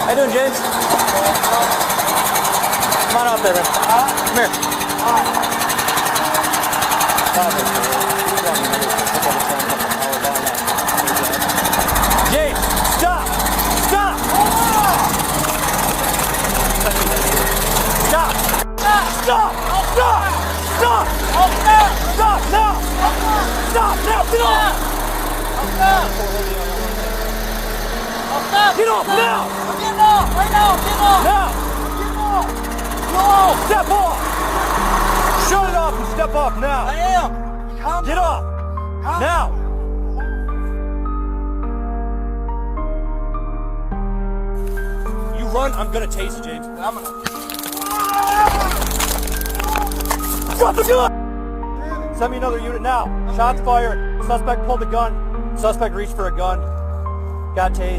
How you doing, James? Come on out there, man. Come here. James, stop! Stop! Stop! Stop! Stop! Stop! Stop! Stop now! Stop now! Get off! Get off now! Get off! Right now! Get off! Now! Get off! Go! Step off! Shut it off and step off now! I am! Calm Get down. off! Calm Now! You run, I'm gonna tase you, James. I'm gonna... Drop the gun! Send me another unit now. Shots fired. Suspect pulled the gun. Suspect reached for a gun. Got tased.